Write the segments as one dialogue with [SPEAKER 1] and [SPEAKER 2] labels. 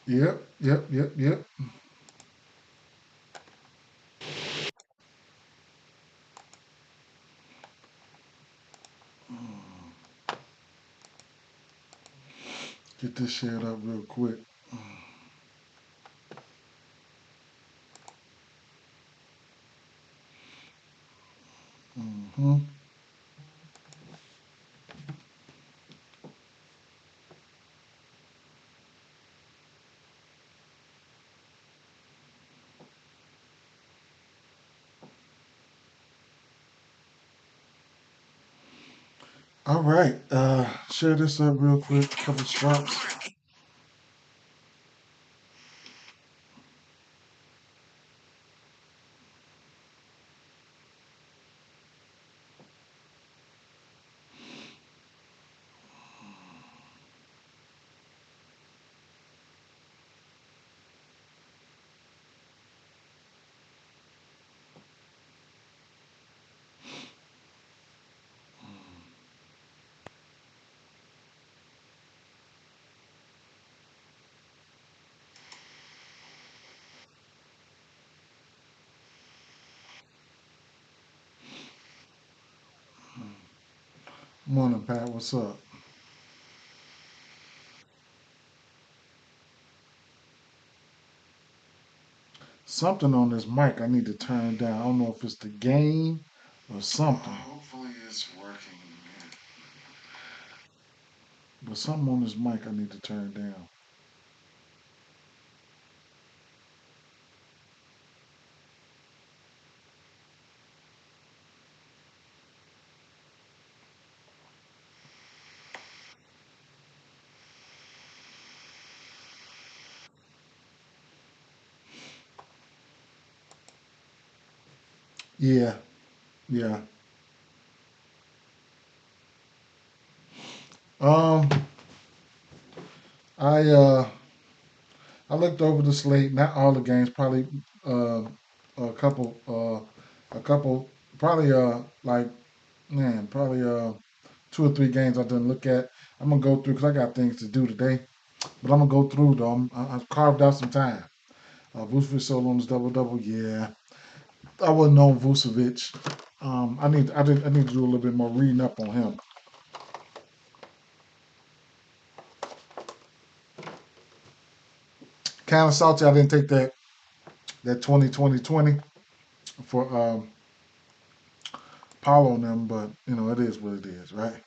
[SPEAKER 1] Yep. Get this shared up real quick. Hmm. All right. Share this up real quick. Couple swaps. Morning, Pat. What's up? Something on this mic I need to turn down. I don't know if it's the gain or something. Hopefully it's working. But something on this mic I need to turn down. Yeah, yeah. Um, I uh, I looked over the slate. Not all the games. Probably uh, a couple. A couple. Probably like man. Probably 2 or 3 games I didn't look at. I'm gonna go through because I got things to do today. But I'm gonna go through though. I've carved out some time. Vucevic solo on his double double. Yeah, I wasn't on Vucevic. I need to do a little bit more reading up on him. Kind of salty. I didn't take that 20 for Paulo and them, but it is what it is, right?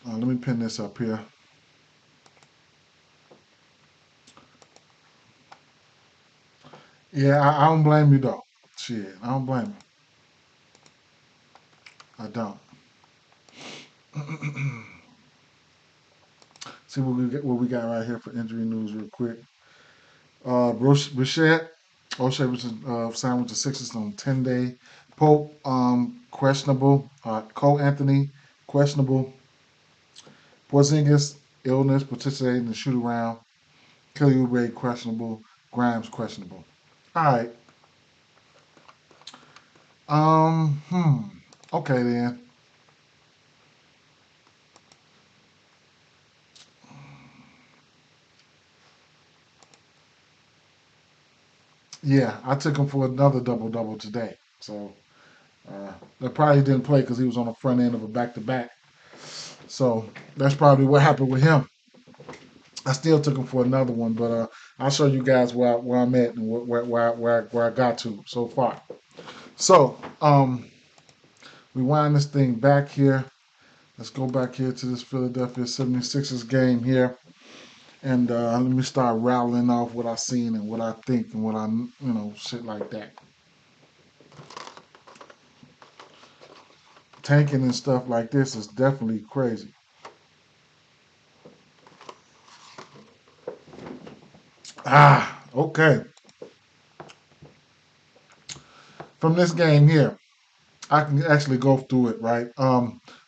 [SPEAKER 1] Let me pin this up here. Yeah, I don't blame you though. Shit, I don't blame you. I don't. See what we got right here for injury news real quick. Brissett, O'Shea was signed with the Sixers on 10-day. Pope, questionable. Cole Anthony, questionable. Porzingis, illness, participating in the shoot around. Kelly Oubre, questionable. Grimes, questionable. All right. Um. Hmm. Okay then. Yeah, I took him for another double double today. So they probably didn't play because he was on the front end of a back to back. So that's probably what happened with him. I still took him for another one, but I'll show you guys where I'm at and where I got to so far. So we wind this thing back here. Let's go back here to this Philadelphia 76ers game here. And let me start rattling off what I seen and what I think and what shit like that. Tanking and stuff like this is definitely crazy. Okay. From this game here, I can actually go through it, right?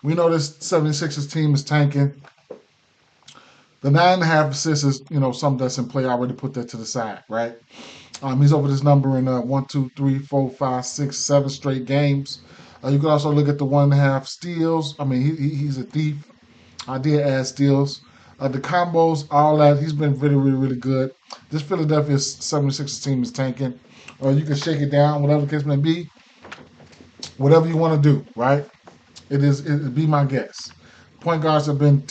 [SPEAKER 1] We know this 76ers team is tanking. The 9.5 assists is, something that's in play. I already put that to the side, right? He's over this number in 1, 2, 3, 4, 5, 6, 7 straight games. You can also look at the 1.5 steals. I mean, he's a thief. I did add steals. The combos, all that, he's been really, really, really good. This Philadelphia 76ers team is tanking. Or you can shake it down, whatever the case may be. Whatever you want to do, right? It'd be my guess. Point guards have been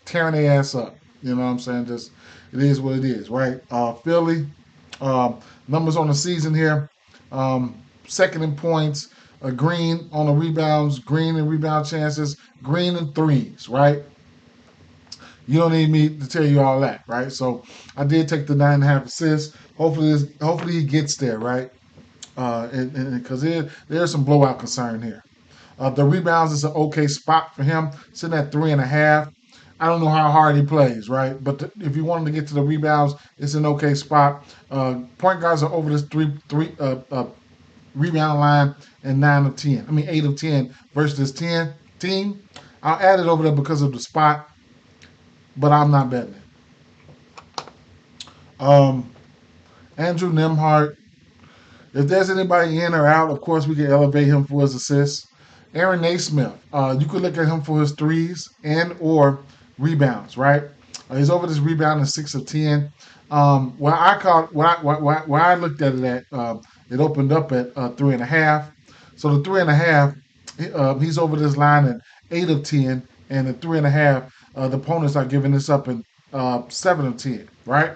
[SPEAKER 1] tearing their ass up. You know what I'm saying? Just it is what it is, right? Philly, numbers on the season here. Second in points, Green on the rebounds, Green in rebound chances, Green in threes, right? You don't need me to tell you all that, right? So I did take the 9.5 assists. Hopefully he gets there, right? And because there's some blowout concern here. The rebounds is an okay spot for him, sitting at 3.5. I don't know how hard he plays, right? But if you want him to get to the rebounds, it's an okay spot. Point guards are over this three rebound line and 9 of 10. I mean 8 of 10 versus this 10 team. I'll add it over there because of the spot, but I'm not betting it. Andrew Nemhart. If there's anybody in or out, of course we can elevate him for his assists. Aaron Naismith, you could look at him for his threes and or rebounds, right? He's over this rebound in 6 of 10. Where I looked at it at, it opened up at 3.5. So the 3.5, he's over this line at 8 of 10, and the 3.5, the opponents are giving this up in 7 of 10, right?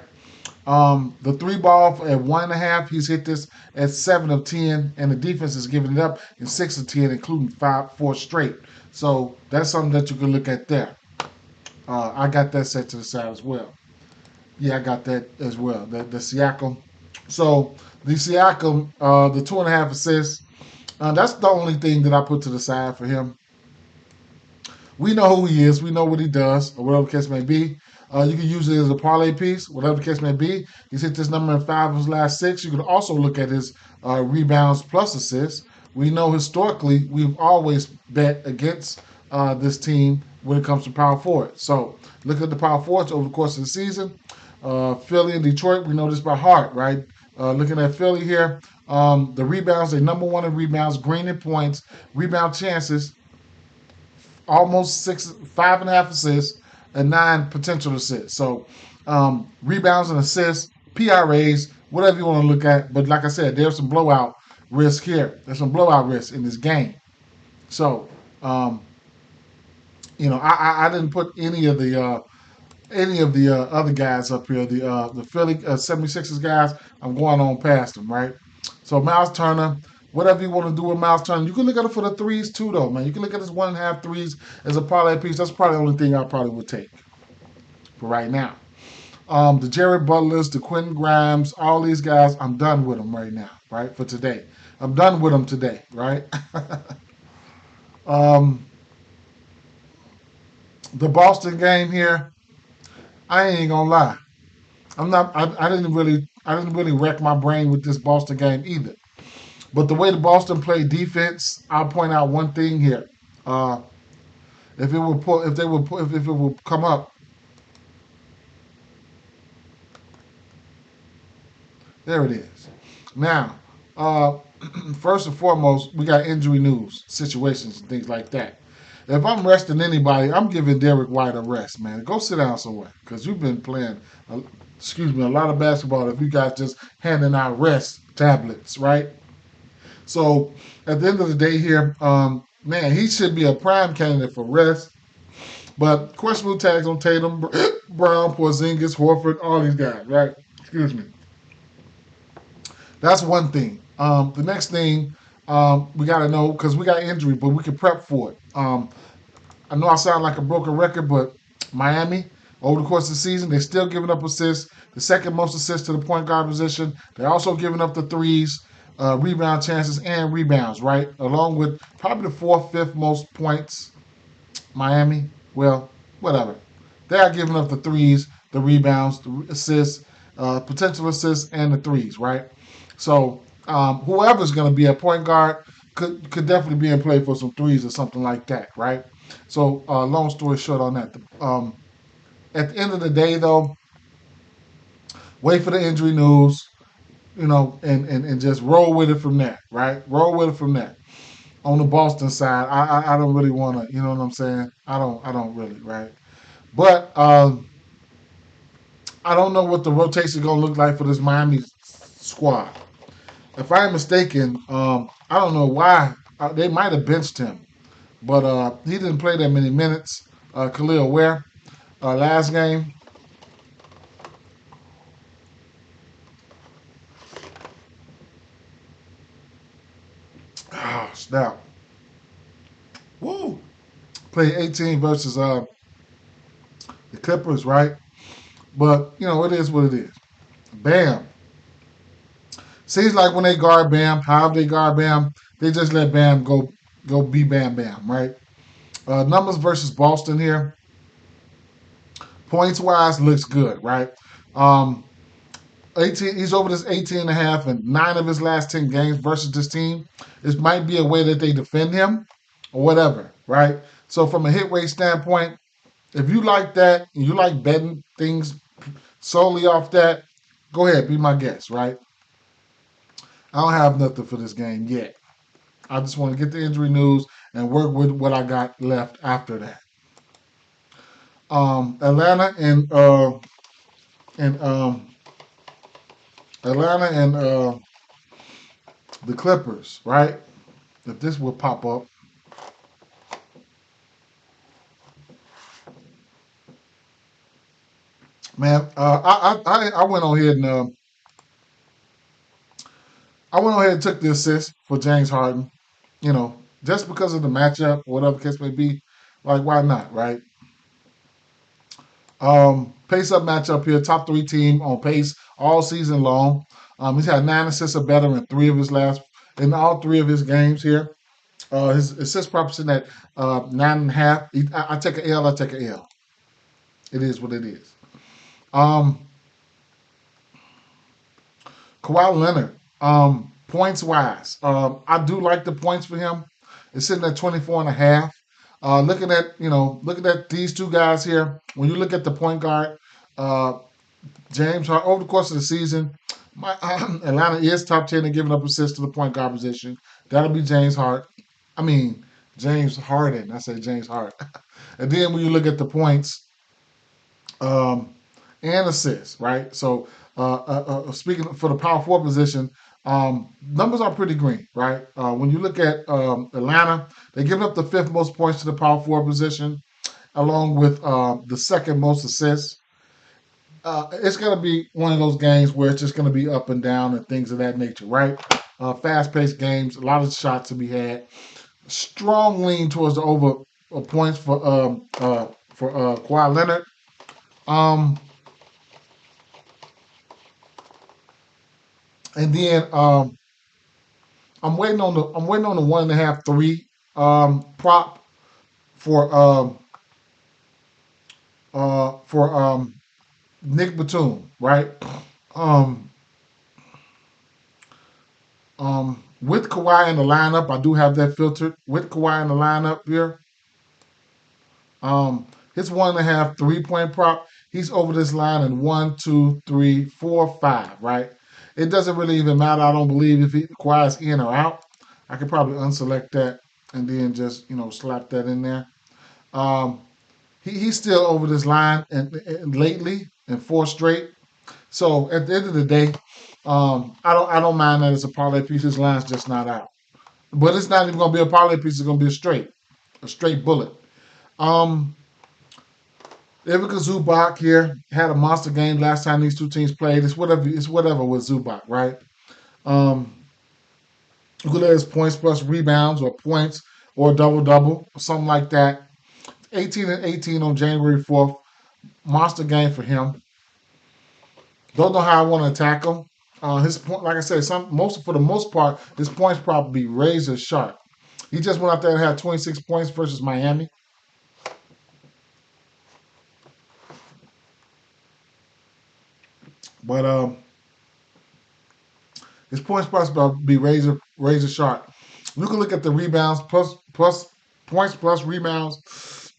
[SPEAKER 1] The three ball at 1.5, he's hit this at 7 of 10, and the defense is giving it up in 6 of 10, including 4 straight. So that's something that you can look at there. I got that set to the side as well. Yeah, I got that as well. The Siakam. So the Siakam, the 2.5 assists. That's the only thing that I put to the side for him. We know who he is. We know what he does, or whatever the case may be. You can use it as a parlay piece, whatever the case may be. He's hit this number in 5 of his last 6. You can also look at his rebounds plus assists. We know historically we've always bet against this team when it comes to power forward. So look at the power forwards over the course of the season. Philly and Detroit, we know this by heart, right? Looking at Philly here, the rebounds, they're number 1 in rebounds, Green in points, rebound chances, almost 5.5 assists, and 9 potential assists. So rebounds and assists, PRAs, whatever you want to look at. But like I said, there's some blowout risk here. There's some blowout risk in this game. So I didn't put any of the other guys up here. The Philly 76ers guys, I'm going on past them, right? So Miles Turner, whatever you want to do with Miles Turner, you can look at it for the threes too, though, man. You can look at this 1.5 threes as a parlay piece. That's probably the only thing I probably would take for right now. The Jared Butlers, the Quentin Grimes, all these guys, I'm done with them right now, right, for today. I'm done with them today, right? The Boston game here, I ain't gonna lie. I didn't really wreck my brain with this Boston game either. But the way the Boston played defense, I'll point out one thing here. Uh, if it would pull, if they would, if it would come up, there it is. Now, uh, first and foremost, we got injury news, situations, and things like that. If I'm resting anybody, I'm giving Derek White a rest, man. Go sit down somewhere because you've been playing, a lot of basketball. If you guys just handing out rest tablets, right? So at the end of the day here, man, he should be a prime candidate for rest. But questionable tags on Tatum, Brown, Porzingis, Horford, all these guys, right? Excuse me. That's one thing. The next thing we got to know, because we got injury, but we can prep for it. I know I sound like a broken record, but Miami, over the course of the season, they're still giving up assists. The second most assists to the point guard position. They're also giving up the threes, rebound chances, and rebounds, right? Along with probably the fourth, fifth most points. Miami, well, whatever. They are giving up the threes, the rebounds, the assists, potential assists, and the threes, right? So whoever's going to be a point guard could definitely be in play for some threes or something like that, right? So long story short on that. At the end of the day, though, wait for the injury news, and just roll with it from there, right? Roll with it from there. On the Boston side, I don't really want to, you know what I'm saying? I don't really, right? But I don't know what the rotation is going to look like for this Miami squad. If I'm mistaken, I don't know why they might have benched him, but he didn't play that many minutes. Khalil Ware, last game. Oh, snap. Woo! Played 18 versus the Clippers, right? But, it is what it is. Bam. Seems like when they guard Bam, how they guard Bam, they just let Bam go be Bam Bam, right? Numbers versus Boston here. Points wise, looks good, right? Um, 18, he's over this 18 and a half in 9 of his last 10 games versus this team. This might be a way that they defend him or whatever, right? So from a hit rate standpoint, if you like that and you like betting things solely off that, go ahead, be my guest, right? I don't have nothing for this game yet. I just want to get the injury news and work with what I got left after that. Atlanta and Atlanta and the Clippers, right? If this would pop up, man. I went on here and I went on ahead and took the assist for James Harden. Just because of the matchup, whatever case may be, like why not, right? Pace up matchup here, top 3 team on pace all season long. He's had 9 assists or better in all 3 of his games here. His assist proportion at 9.5. I take a L. I take a L. It is what it is. Um, Kawhi Leonard, points wise, I do like the points for him. It's sitting at 24 and a half. Looking at these two guys here, when you look at the point guard, uh, James Harden, over the course of the season, Atlanta is top 10 in giving up assists to the point guard position. That'll be James Harden. I mean, James Harden. I say James Harden. And then when you look at the points, um, and assists, right? So, speaking for the power forward position, numbers are pretty green, right? When you look at Atlanta, they give up the 5th most points to the power forward position, along with the 2nd most assists. It's going to be one of those games where it's just going to be up and down and things of that nature, right? Fast-paced games, a lot of shots to be had. Strong lean towards the over points for Kawhi Leonard. Um, and then I'm waiting on the 1.5 3 prop for Nick Batum, right? Um, with Kawhi in the lineup, I do have that filtered. With Kawhi in the lineup here, his 1.5 3 point prop, he's over this line in 1, 2, 3, 4, 5, right? It doesn't really even matter. I don't believe if Kawhi's in or out. I could probably unselect that and then just slap that in there. Um, he's still over this line and lately in 4 straight. So at the end of the day, I don't mind that it's a parlay piece. His line's just not out, but it's not even gonna be a parlay piece. It's gonna be a straight bullet. Um, Ivica Zubac here had a monster game last time these 2 teams played. It's whatever. It's whatever with Zubac, right? Um, you could let his points plus rebounds or points or double double or something like that. 18 and 18 on January 4th. Monster game for him. Don't know how I want to attack him. His point, like I said, for the most part, his points probably razor sharp. He just went out there and had 26 points versus Miami. But his points probably be razor sharp. You can look at the rebounds plus points plus rebounds,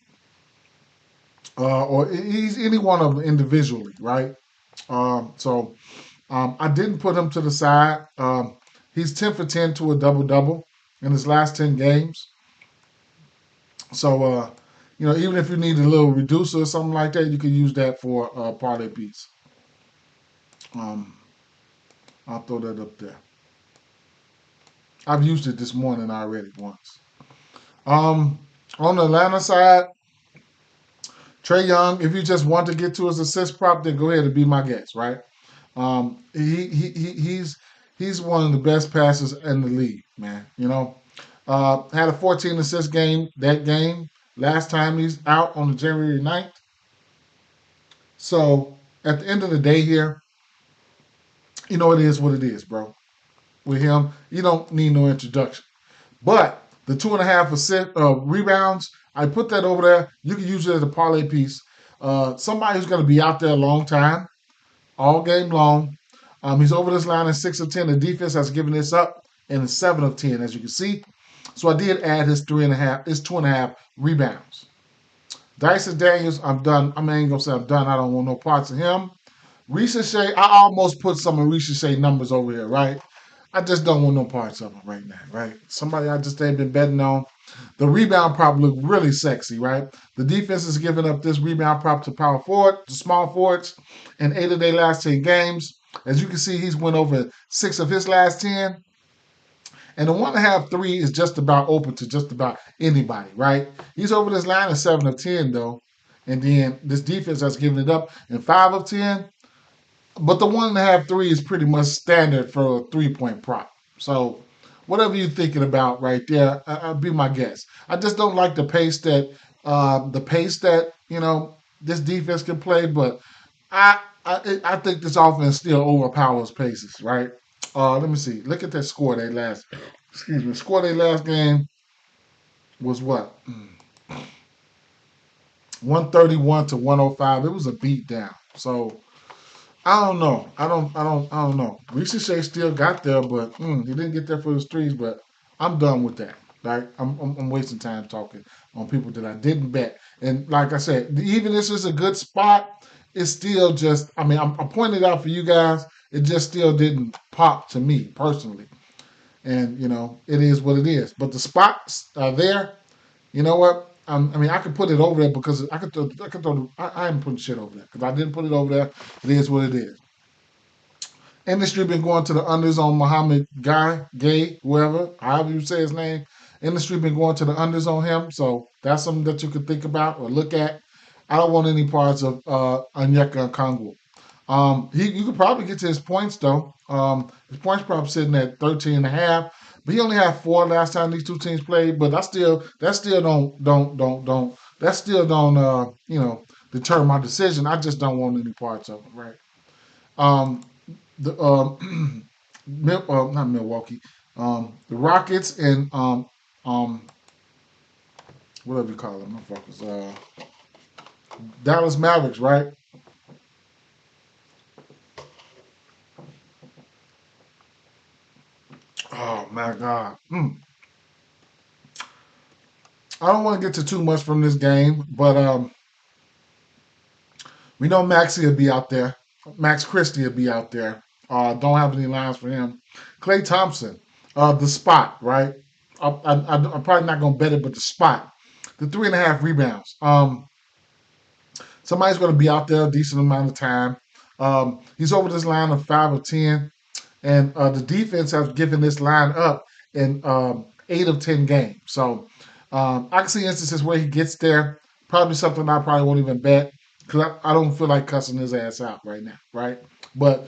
[SPEAKER 1] or he's any one of them individually, right? So I didn't put him to the side. He's 10 for 10 to a double double in his last 10 games. So even if you need a little reducer or something like that, you can use that for parlay piece. Um, I'll throw that up there. I've used it this morning already once. Um, on the Atlanta side, Trey Young, if you just want to get to his assist prop, then go ahead and be my guest, right? He's one of the best passers in the league, man. Had a 14 assist game that game last time he's out on the January 9th. So at the end of the day here, it is what it is, bro. With him, you don't need no introduction. But the 2.5 assist rebounds, I put that over there. You can use it as a parlay piece. Somebody who's going to be out there a long time, all game long. He's over this line in 6 of 10. The defense has given this up in 7 of 10, as you can see. So I did add his 2.5 rebounds. Dyson Daniels, I'm done. I ain't gonna say I'm done. I don't want no parts of him. Ricochet, I almost put some of Ricochet numbers over here, right? I just don't want no parts of him right now, right? Somebody I just ain't been betting on. The rebound prop look really sexy, right? The defense is giving up this rebound prop to power forward, to small forwards, in 8 of their last 10 games. As you can see, he's went over 6 of his last 10. And the 1.5 3 is just about open to just about anybody, right? He's over this line at 7 of 10, though. And then this defense has given it up in 5 of 10. But the 1.5 3 is pretty much standard for a 3-point prop. So whatever you're thinking about right there, I'll be my guess. I just don't like the pace that this defense can play, but I think this offense still overpowers paces, right? Let me see. Look at that score. Score they last game was what? 131 to 105. It was a beatdown. So I don't know. I don't know. Ricochet still got there, but he didn't get there for his threes. But I'm done with that. Like I'm wasting time talking on people that I didn't bet. And like I said, even if it's a good spot, it's still just. I pointed out for you guys. It just still didn't pop to me personally. And it is what it is. But the spots are there. You know what? I could put it over there because I am putting shit over there because I didn't put it over there. It is what it is. Industry been going to the unders on Muhammad Gay, whoever, however you say his name. Industry been going to the unders on him, so that's something that you could think about or look at. I don't want any parts of Onyeka Okongwu. You could probably get to his points though. His points probably sitting at 13.5, but he only had 4 last time these two teams played. But that still don't deter my decision. I just don't want any parts of it, right? Um, the not Milwaukee, the Rockets and whatever you call them, motherfuckers, Dallas Mavericks, right? Oh my God. I don't want to get to too much from this game, but we know Maxie will be out there. Max Christie will be out there. Don't have any lines for him. Clay Thompson, the spot, right? I'm probably not going to bet it, but the spot, the 3.5 rebounds. Somebody's going to be out there a decent amount of time. He's over this line of 5 of 10, and the defense has given this line up in 8 of 10 games. So I can see instances where he gets there. Probably something I probably won't even bet because I don't feel like cussing his ass out right now, right? But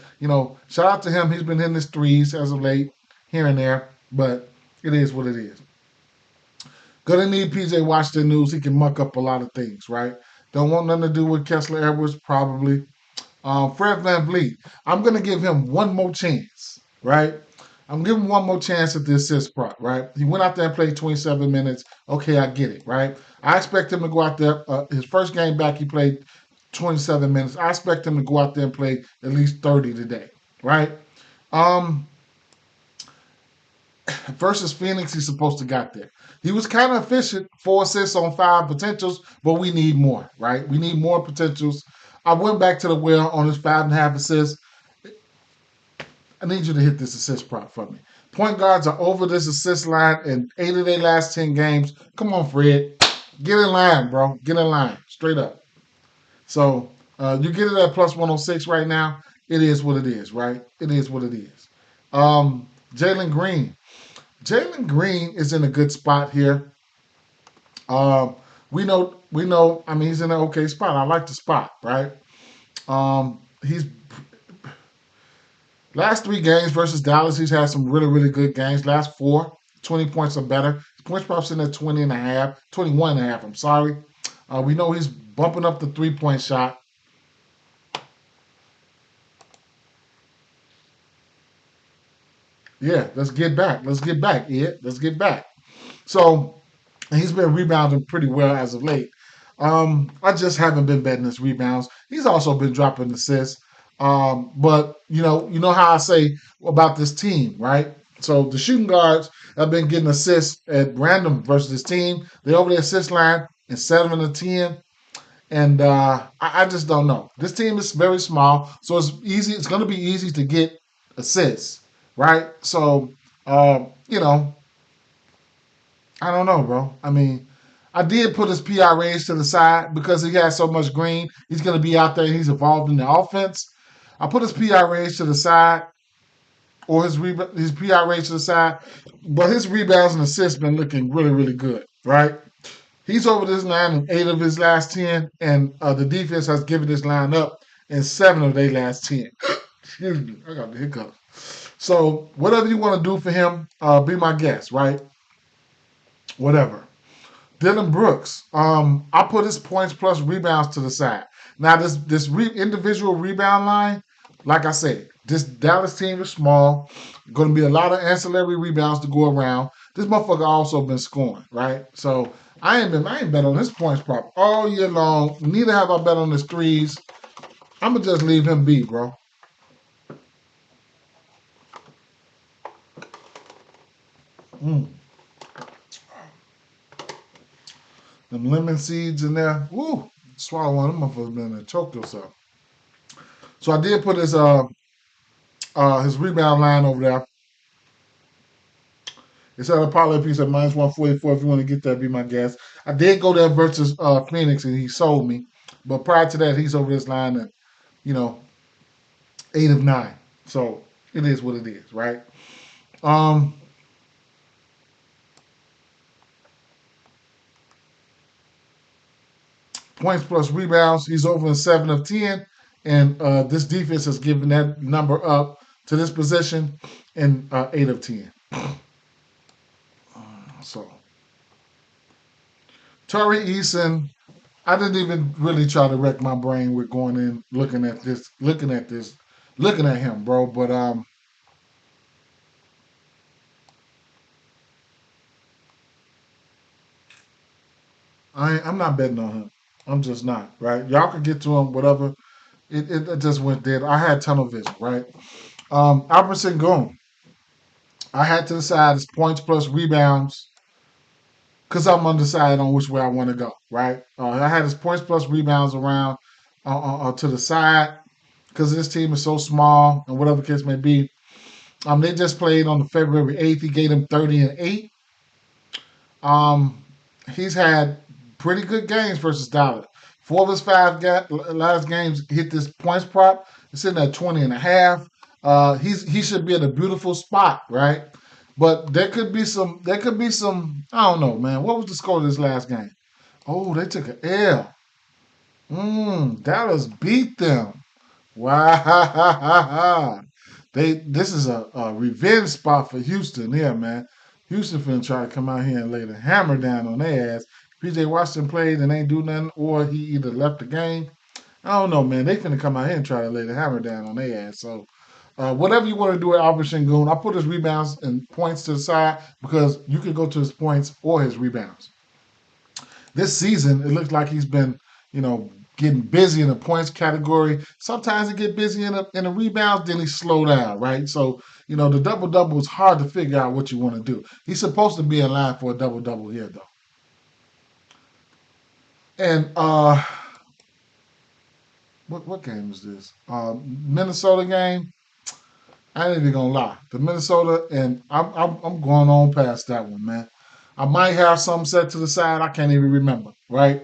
[SPEAKER 1] shout out to him. He's been hitting his threes as of late, here and there. But it is what it is. Gonna need PJ Washington news. He can muck up a lot of things, right? Don't want nothing to do with Kessler Edwards, probably. Fred Van Vliet, I'm going to give him one more chance, right? I'm giving him one more chance at the assist prop, right? He went out there and played 27 minutes. Okay, I get it, right? I expect him to go out there. His first game back, he played 27 minutes. I expect him to go out there and play at least 30 today, right? Versus Phoenix, he's supposed to got there. He was kind of efficient, 4 assists on 5 potentials, but we need more, right? We need more potentials. I went back to the well on his 5.5 assists. I need you to hit this assist prop for me. Point guards are over this assist line in 8 of their last 10 games. Come on, Fred. Get in line, bro. Get in line. Straight up. So you get it at plus 106 right now. it is what it is, right? It is what it is. Um, Jalen Green. Jalen Green is in a good spot here. Um, we know. I mean, he's in an okay spot. I like the spot, right? He's last three games versus Dallas. He's had some really, really good games. Last four, 20 points or better. His points probably sitting at 20 and a half, 21 and a half. I'm sorry. We know he's bumping up the 3-point shot. Yeah, let's get back. Let's get back, Ed. Let's get back. So and he's been rebounding pretty well as of late. I just haven't been betting his rebounds. He's also been dropping assists. But you know how I say about this team, right? So the shooting guards have been getting assists at random versus this team. They're over the assist line in 7 of 10. And I just don't know. This team is very small, so it's easy. It's going to be easy to get assists, right? So, you know, I don't know, bro. I mean, I did put his PRAs to the side because he has so much green. He's going to be out there and he's involved in the offense. I put his PRAs to the side or his PRAs to the side, but his rebounds and assists been looking really, really good, right? He's over this line in 8 of his last 10, and the defense has given this line up in 7 of their last 10. Excuse me, I got the hiccup. So whatever you want to do for him, be my guest, right? Whatever. Dylan Brooks. I put his points plus rebounds to the side. Now this individual rebound line, like I said, this Dallas team is small. Going to be a lot of ancillary rebounds to go around. This motherfucker also been scoring, right? So I ain't bet on his points prop all year long. Neither have I bet on his threes. I'm gonna just leave him be, bro. Mm. Them lemon seeds in there. Woo! Swallow one of them motherfuckers been there, choked yourself. So I did put his rebound line over there. It's at a parlay piece at -144. If you want to get that, be my guest. I did go there versus Phoenix, and he sold me. But prior to that, he's over this line at you know 8 of 9. So it is what it is, right? Um, Points plus rebounds, he's over in 7 of 10, and this defense has given that number up to this position in 8 of 10. So Tari Eason, I didn't even really try to wreck my brain with going in looking at him, bro. But I'm not betting on him. I'm just not, right? Y'all can get to him, whatever. It just went dead. I had tunnel vision, right? Albertson Goon. I had to decide his points plus rebounds because I'm undecided on which way I want to go, right? I had his points plus rebounds around to the side because this team is so small and whatever the case may be. They just played on the February 8th. He gave them 30 and 8. Um, he's had pretty good games versus Dallas. 4 of his 5 last games hit this points prop. It's sitting at 20 and a half. He should be in a beautiful spot, right? But there could be some I don't know, man. What was the score of this last game? Oh, they took an L. Dallas beat them. Wow. This is a revenge spot for Houston here, man. Houston finna try to come out here and lay the hammer down on their ass. PJ Washington played and ain't do nothing, or he either left the game. I don't know, man. They finna come out here and try to lay the hammer down on their ass. So whatever you want to do at Albert Shingun, I put his rebounds and points to the side because you can go to his points or his rebounds. This season, it looks like he's been, you know, getting busy in the points category. Sometimes he get busy in the rebounds, then he slow down, right? So, the double double is hard to figure out what you want to do. He's supposed to be in line for a double double here, though. And what game is this? Minnesota game. I ain't even gonna lie. The Minnesota, and I'm going on past that one, man. I might have some set to the side. I can't even remember, right?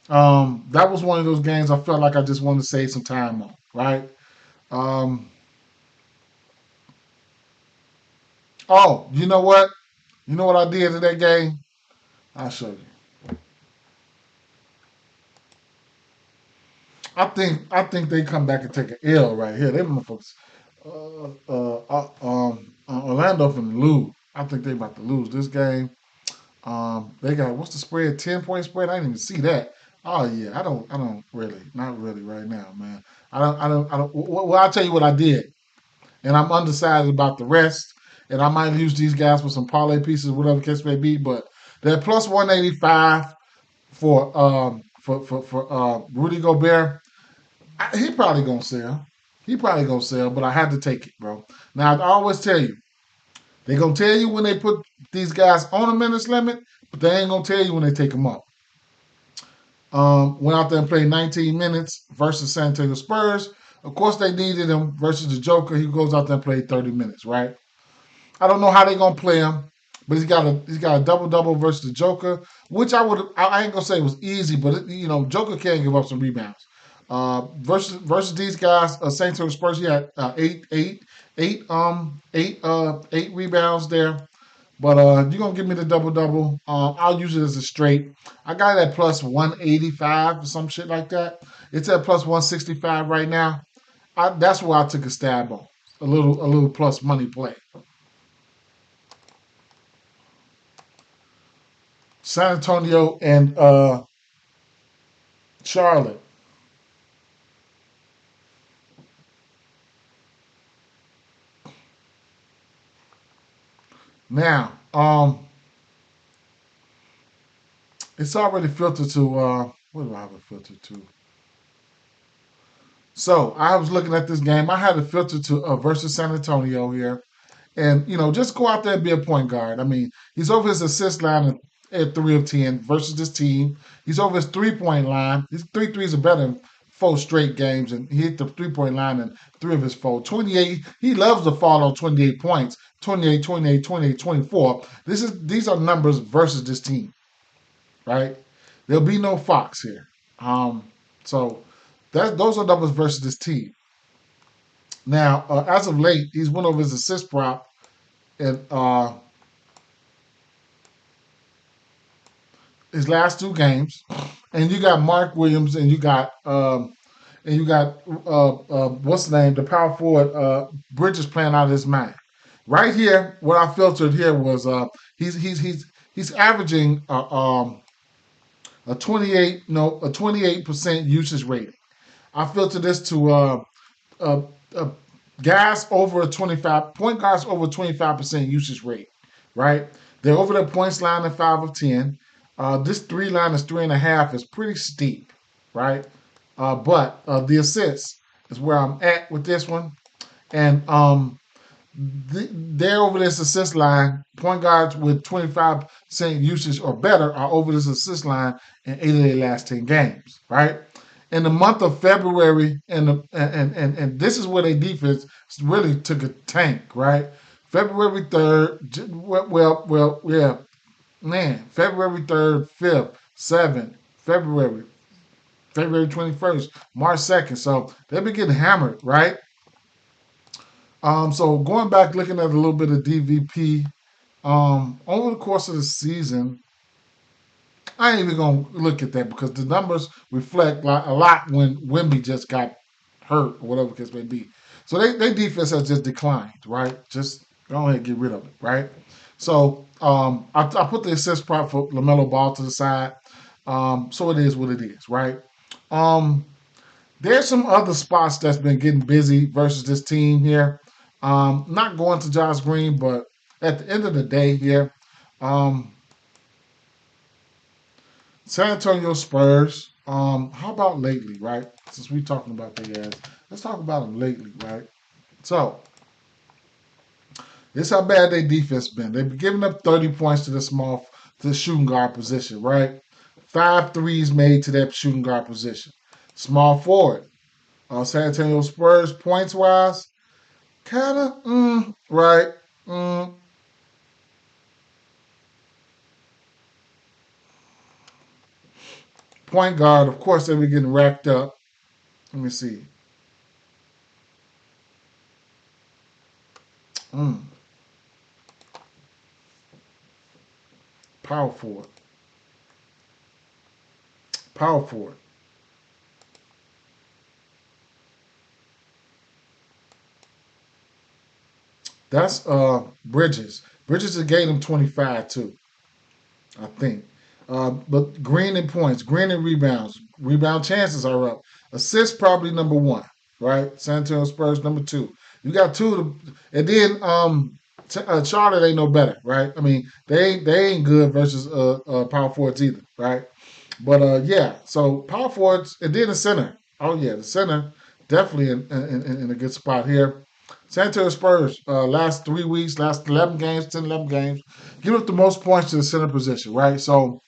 [SPEAKER 1] That was one of those games I felt like I just wanted to save some time on, right? Um, oh, you know what? You know what I did in that game? I'll show you. I think they come back and take an L right here. They motherfuckers. Orlando finna lose. I think they about to lose this game. They got what's the spread? 10-point spread. I didn't even see that. Oh yeah, I don't really, not really right now, man. I don't. Well, I'll tell you what I did, and I'm undecided about the rest. And I might use these guys for some parlay pieces, whatever the case may be. But they're plus 185 for Rudy Gobert. He probably gonna sell. He probably gonna sell, but I had to take it, bro. Now I always tell you, they gonna tell you when they put these guys on a minutes limit, but they ain't gonna tell you when they take them up. Went out there and played 19 minutes versus San Antonio Spurs. Of course, they needed him versus the Joker. He goes out there and played 30 minutes, right? I don't know how they gonna play him, but he's got a double double versus the Joker, which I ain't gonna say it was easy, but Joker can give up some rebounds. Versus these guys, Saints or Spurs, he had eight rebounds there. But you're gonna give me the double double. I'll use it as a straight. I got it at plus 185 or some shit like that. It's at plus 165 right now. That's where I took a stab on a little plus money play. San Antonio and Charlotte. Now, it's already filtered to what do I have it filtered to? So I was looking at this game. I had it filtered to versus San Antonio here. And just go out there and be a point guard. I mean, he's over his assist line at 3 of 10 versus this team. He's over his 3 point line. His three threes are better in 4 straight games, and he hit the 3 point line in 3 of his 4. 28. He loves to fall on 28 points. 28, 28, 28, 24. These are numbers versus this team, right? There'll be no Fox here. So those are numbers versus this team. Now, as of late, he's went over his assist prop and his last 2 games, and you got Mark Williams, and you got what's the name, the power forward Bridges playing out of his mind. Right here, what I filtered here was he's averaging a 28% usage rating. I filtered this to uh, uh, guys over a 25 point guards over 25% usage rate, right? They're over the points line at 5 of 10. This three line is 3.5 is pretty steep, right? But the assists is where I'm at with this one, and they're over this assist line. Point guards with 25% usage or better are over this assist line in 8 of their last 10 games, right? In the month of February, and this is where their defense really took a tank, right? February 3rd, yeah, man, February 3rd, 5th, 7th, February 21st, March 2nd. So they've been getting hammered, right? So going back, looking at a little bit of DVP, over the course of the season, I ain't even gonna look at that because the numbers reflect like a lot when Wimby just got hurt or whatever the case may be. So they defense has just declined, right? Just go ahead and get rid of it, right? So I put the assist prop for LaMelo Ball to the side. So it is what it is, right? Um, there's some other spots that's been getting busy versus this team here. Not going to Josh Green, but at the end of the day here, um, San Antonio Spurs. How about lately, right? Since we're talking about the guys, let's talk about them lately, right? So this is how bad their defense been. They've been giving up 30 points to the shooting guard position, right? 5 threes made to that shooting guard position. Small forward. San Antonio Spurs points wise, kind of right. Mm, point guard, of course, they were getting racked up. Let me see. Mm, power forward. Power forward. That's Bridges. Bridges has gave him 25 too, I think. But Green in points, Green in rebounds, rebound chances are up. Assists probably number one, right? San Antonio Spurs number two. You got two, and then Charlotte ain't no better, right? I mean, they ain't good versus power forwards either, right? But yeah, so power forwards and then the center. Oh yeah, the center definitely in a good spot here. San Antonio Spurs, last 3 weeks, last 11 games, 10, 11 games, give up the most points to the center position, right? So,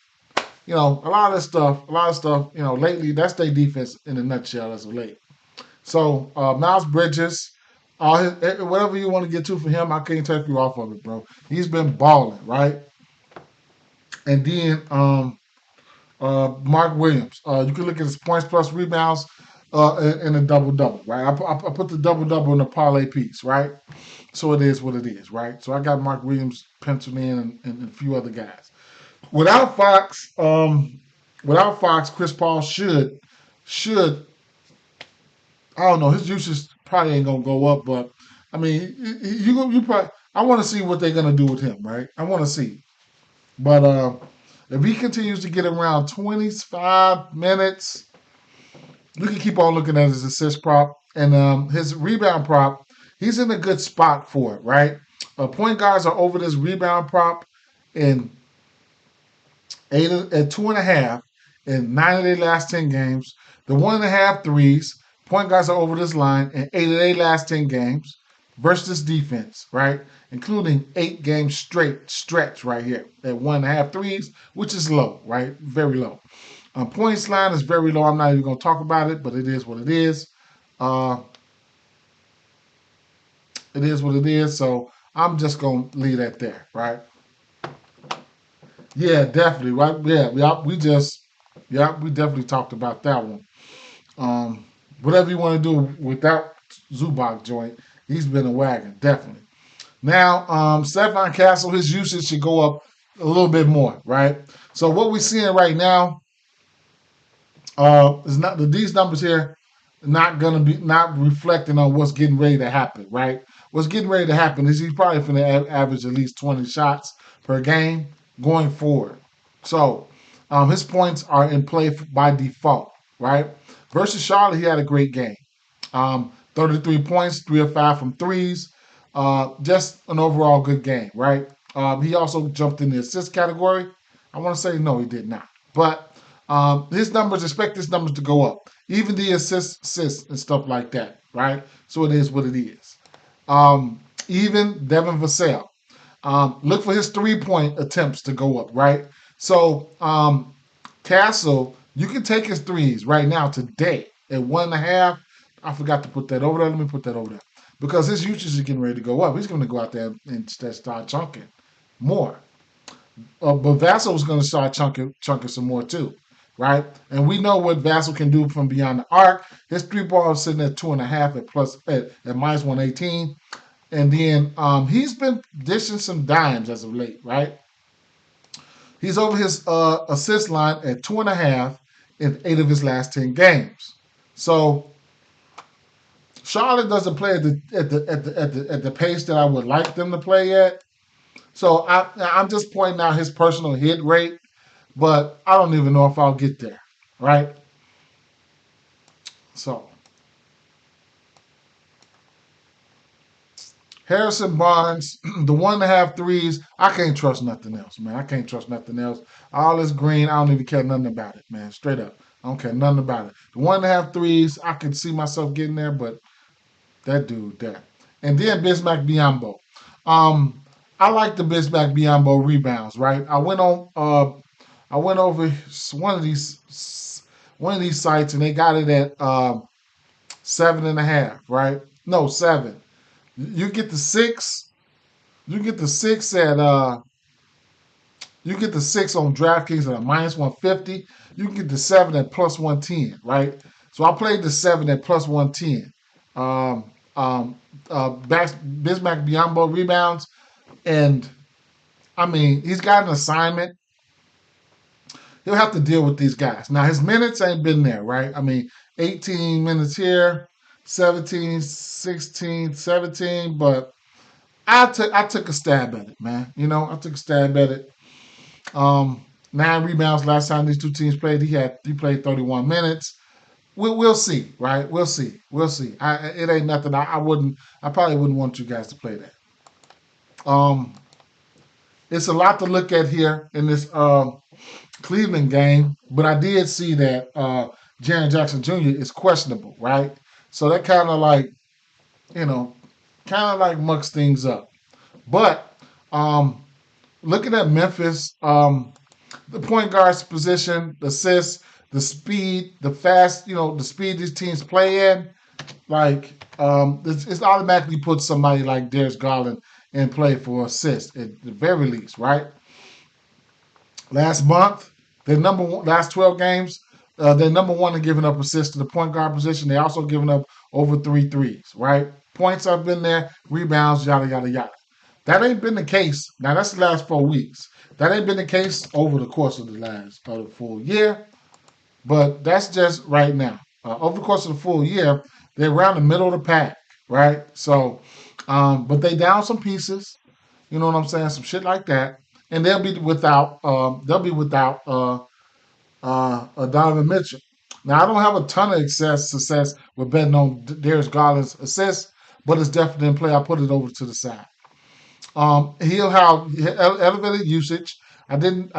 [SPEAKER 1] a lot of stuff, lately, that's their defense in a nutshell as of late. So, Miles Bridges, whatever you want to get to for him, I can't take you off of it, bro. He's been balling, right? And then Mark Williams. You can look at his points plus rebounds in a double double, right? I put the double double in the parlay piece, right? So it is what it is, right? So I got Mark Williams penciled in and a few other guys. Without Fox, Chris Paul should I don't know, his usage probably ain't gonna go up, but I mean you probably I want to see what they're gonna do with him, right? I want to see, but if he continues to get around 25 minutes, you can keep on looking at his assist prop and his rebound prop. He's in a good spot for it, right? Point guards are over this rebound prop in eight at 2.5 in 9 of their last 10 games. The 1.5 threes, point guards are over this line in 8 of their last 10 games versus this defense, right? Including 8 games straight stretch right here at 1.5 threes, which is low, right? Very low. Points line is very low. I'm not even going to talk about it, but it is what it is. Uh, it is what it is. So I'm just going to leave that there, right? Yeah, definitely, right? We definitely talked about that one. Whatever you want to do with that Zubac joint, he's been a wagon, definitely. Now, Stephon Castle, his usage should go up a little bit more, right? So what we're seeing right now is not these numbers here not gonna be not reflecting on what's getting ready to happen, right? What's getting ready to happen is he's probably going to average at least 20 shots per game going forward. So his points are in play by default, right? Versus Charlotte, he had a great game. 33 points, 3 of 5 from threes. Just an overall good game, right? He also jumped in the assist category. I want to say no, he did not. But his numbers, expect his numbers to go up. Even the assists and stuff like that, right? So it is what it is. Even Devin Vassell. Look for his 3-point attempts to go up, right? So Castle, you can take his threes right now today at 1.5. I forgot to put that over there. Let me put that over there. Because his usage is getting ready to go up. He's going to go out there and start chunking more. But Vassell was going to start chunking some more too, right? And we know what Vassell can do from beyond the arc. His three ball is sitting at 2.5 at minus 118. And then he's been dishing some dimes as of late, right? He's over his assist line at 2.5 in 8 of his last 10 games. So Charlotte doesn't play at the pace that I would like them to play at. So I'm just pointing out his personal hit rate, but I don't even know if I'll get there, right? So Harrison Barnes, the 1.5 threes, I can't trust nothing else, man. I can't trust nothing else. All this green, I don't even care nothing about it, man. Straight up. I don't care nothing about it. The 1.5 threes, I could see myself getting there, but that dude there. And then Bismack Biyombo. I like the Bismack Biyombo rebounds, right? I went over one of these sites and they got it at 7.5, right? No, 7. You get the 6. You get the 6 at you get the 6 on DraftKings at a minus 150. You can get the 7 at plus 110, right? So I played the 7 at plus 110. Bismack Biyombo rebounds, and I mean he's got an assignment. He'll have to deal with these guys. Now his minutes ain't been there, right? I mean, 18 minutes here, 17, 16, 17, but I took a stab at it, man. I took a stab at it. 9 rebounds last time these two teams played. He played 31 minutes. We'll see, right? We'll see. It ain't nothing. I probably wouldn't want you guys to play that. Um, it's a lot to look at here in this Cleveland game, but I did see that Jaren Jackson Jr. is questionable, right? So that you know, kind of like mucks things up. But um, looking at Memphis, the point guard's position, the assists, the speed, the fast, the speed these teams play in, it's automatically puts somebody like Darius Garland in play for assist at the very least, right? Last month, they're number one. Last 12 games, they're number one in giving up assists to the point guard position. They also giving up over three threes. Right, points have been there, rebounds, yada yada yada. That ain't been the case. Now that's the last 4 weeks. That ain't been the case over the course of the last full year. But that's just right now. Over the course of the full year, they're around the middle of the pack. Right. So, but they down some pieces. You know what I'm saying? Some shit like that, and they'll be without Donovan Mitchell. Now I don't have a ton of success with betting on Darius Garland's assists, but it's definitely in play. I put it over to the side. He'll have elevated usage. I didn't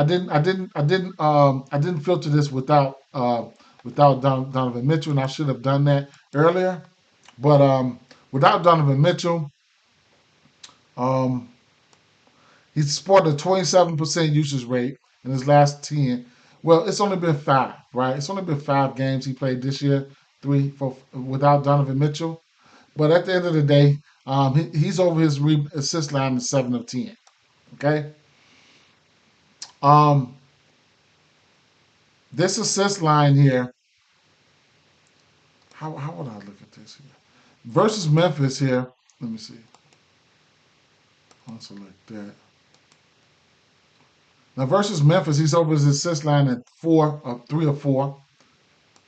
[SPEAKER 1] filter this without Donovan Mitchell, and I should have done that earlier. But without Donovan Mitchell, um, he's sported a 27% usage rate in his last 10. Well, it's only been five, right? It's only been 5 games he played this year, three, four, without Donovan Mitchell. But at the end of the day, he's over his assist line in 7 of 10. Okay. Um, this assist line here, how would I look at this here? Versus Memphis here. Let me see. I'll select that. Now versus Memphis, he's over his assist line at 3 or 4.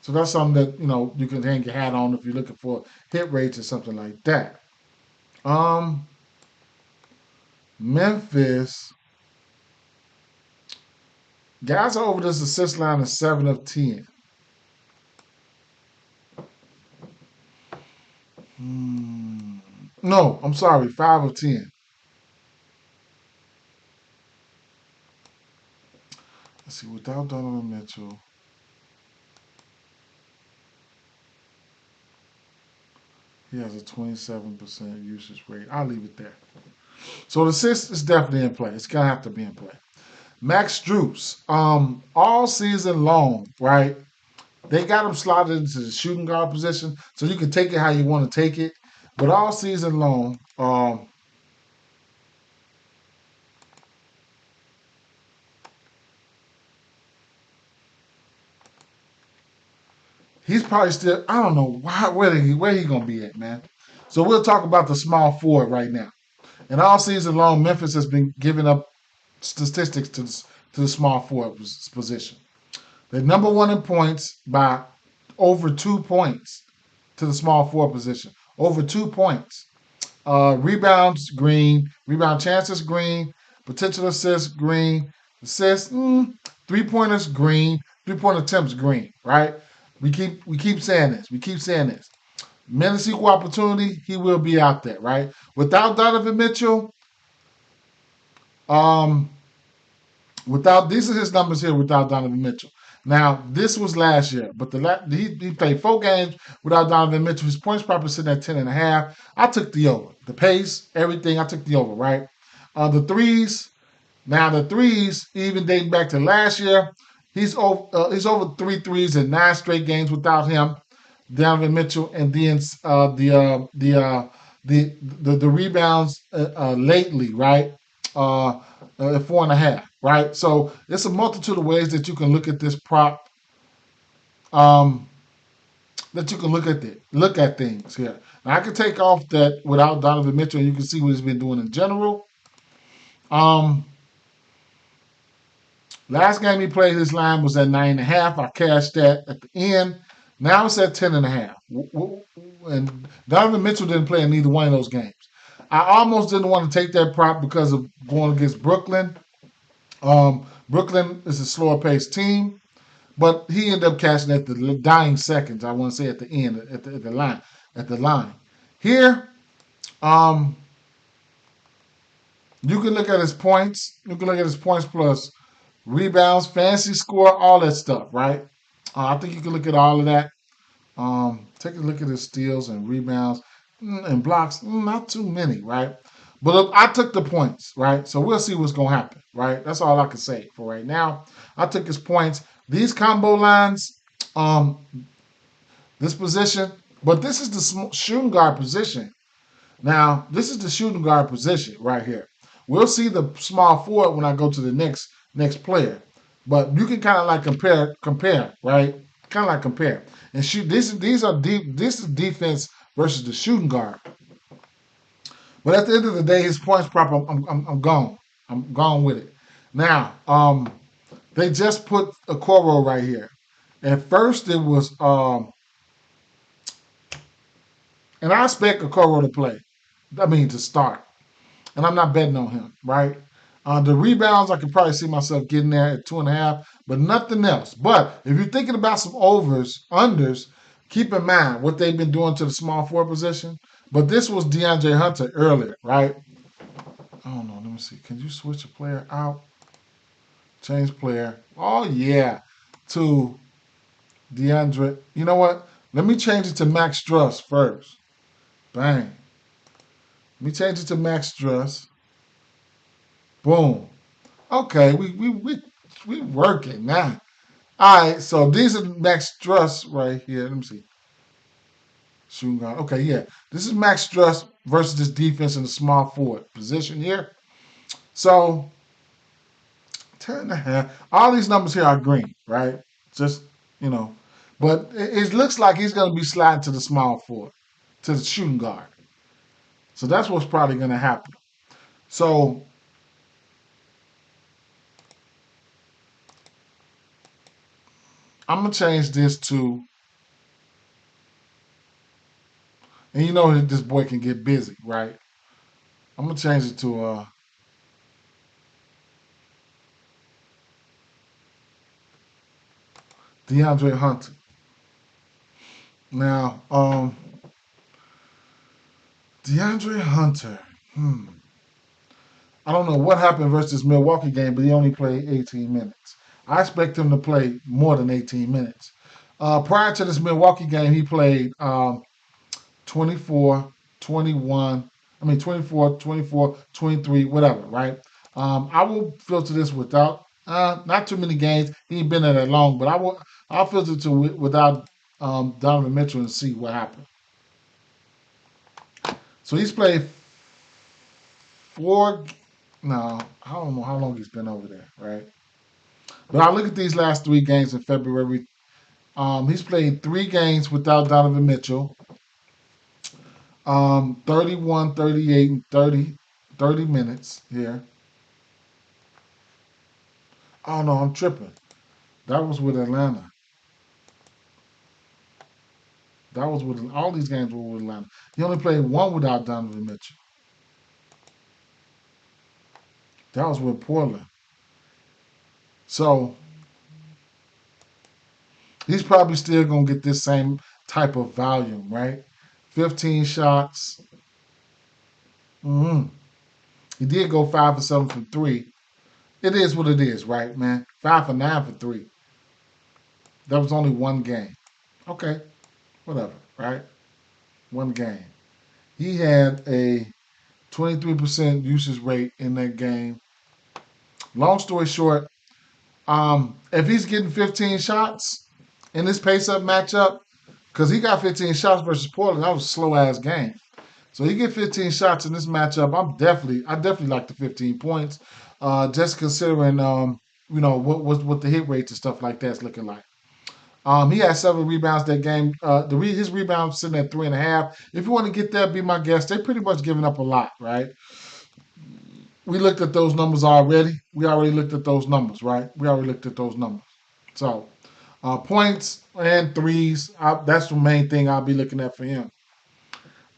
[SPEAKER 1] So that's something that you can hang your hat on if you're looking for hit rates or something like that. Um, Memphis guys are over this assist line of 7 of 10. No, I'm sorry, 5 of 10. Let's see, without Donovan Mitchell, he has a 27% usage rate. I'll leave it there. So the assist is definitely in play. It's gonna have to be in play. Max Strus, all season long, right? They got him slotted into the shooting guard position, so you can take it how you want to take it. But all season long, he's probably still. I don't know where he gonna be at, man. So we'll talk about the small forward right now. And all season long, Memphis has been giving up statistics to the small forward position. They're number one in points by over 2 points to the small forward position. Over 2 points. Rebounds green, rebound chances green, potential assists green, assists 3 pointers green, 3 point attempts green. Right? We keep saying this. We keep saying this. Minutes equal opportunity, he will be out there. Right? Without Donovan Mitchell, um, without these are his numbers here without Donovan Mitchell. Now this was last year, but he played 4 games without Donovan Mitchell. His points probably sitting at 10.5. I took the over. The pace, everything. I took the over. Right. The threes. Now the threes, even dating back to last year, he's over three threes in 9 straight games without him, Donovan Mitchell, and then the rebounds lately, right? Uh, 4.5, right? So it's a multitude of ways that you can look at this prop. Um, that you can look at things here. Now I can take off that without Donovan Mitchell, and you can see what he's been doing in general. Um, Last game he played, his line was at 9.5. I cashed that at the end. Now it's at 10.5. And Donovan Mitchell didn't play in neither one of those games. I almost didn't want to take that prop because of going against Brooklyn. Brooklyn is a slower paced team, but he ended up cashing at the dying seconds. I want to say at the end, at the line. Here, um, you can look at his points. You can look at his points plus rebounds, fantasy score, all that stuff, right? I think you can look at all of that. Take a look at his steals and rebounds and blocks. Not too many, right? But I took the points, right? So we'll see what's going to happen, right? That's all I can say for right now. I took his points. These combo lines, um, this position, but this is the shooting guard position. Now, this is the shooting guard position right here. We'll see the small forward when I go to the next player. But you can kind of like compare, right? Kind of like compare. And shoot these are deep this is defense versus the shooting guard. But at the end of the day, his points prop, I'm gone. I'm gone with it. Now, they just put a Coro right here. At first it was and I expect a Coro to play. I mean to start. And I'm not betting on him, right? The rebounds, I could probably see myself getting there at 2.5, but nothing else. But if you're thinking about some overs, unders, keep in mind what they've been doing to the small forward position. But this was DeAndre Hunter earlier, right? I don't know. Let me see. Can you switch a player out? Change player. Oh, yeah. To DeAndre. You know what? Let me change it to Max Struss first. Bang. Let me change it to Max Struss. Boom. Okay, we working now. All right, so these are Max Struss right here. Let me see. Shooting guard. Okay, yeah. This is Max Struss versus this defense in the small forward position here. So 10.5. All these numbers here are green, right? Just you know, but it looks like he's going to be sliding to the small forward, to the shooting guard. So that's what's probably going to happen. So I'm gonna change this to, and you know this boy can get busy, right? I'm gonna change it to DeAndre Hunter. Now, DeAndre Hunter. I don't know what happened versus this Milwaukee game, but he only played 18 minutes. I expect him to play more than 18 minutes. Prior to this Milwaukee game, he played 24, 21, I mean 24, 24, 23, whatever, right? I will filter this without not too many games. He ain't been there that long, but I'll filter to without Donovan Mitchell and see what happened. So he's played four. No, I don't know how long he's been over there, right? But I look at these last three games in February. He's played three games without Donovan Mitchell. 31, 38, and 30 minutes here. Oh no, I'm tripping. That was with Atlanta. That was with all these games were with Atlanta. He only played one without Donovan Mitchell. That was with Portland. So he's probably still gonna get this same type of volume, right? 15 shots. Mm-hmm. He did go 5 for 7 from three. It is what it is, right, man? 5 for 9 for three. That was only one game. Okay, whatever, right? One game. He had a 23% usage rate in that game. Long story short, if he's getting 15 shots in this pace-up matchup, because he got 15 shots versus Portland, that was a slow-ass game. So he get 15 shots in this matchup. I definitely like the 15 points. Just considering, what the hit rates and stuff like that's looking like. He had 7 rebounds that game. His rebounds sitting at 3.5. If you want to get there, be my guest. They pretty much giving up a lot, right? We looked at those numbers already. We already looked at those numbers, right? We already looked at those numbers. So points and threes, that's the main thing I'll be looking at for him.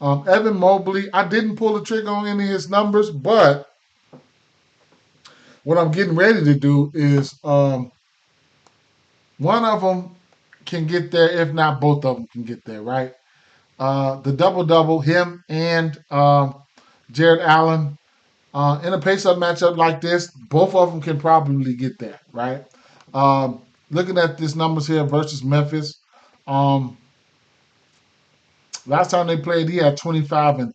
[SPEAKER 1] Evan Mobley, I didn't pull the trigger on any of his numbers, but what I'm getting ready to do is one of them can get there, if not both of them can get there, right? The double double, him and Jared Allen, in a pace-up matchup like this, both of them can probably get there, right? Looking at these numbers here versus Memphis, um, last time they played, he had 25 and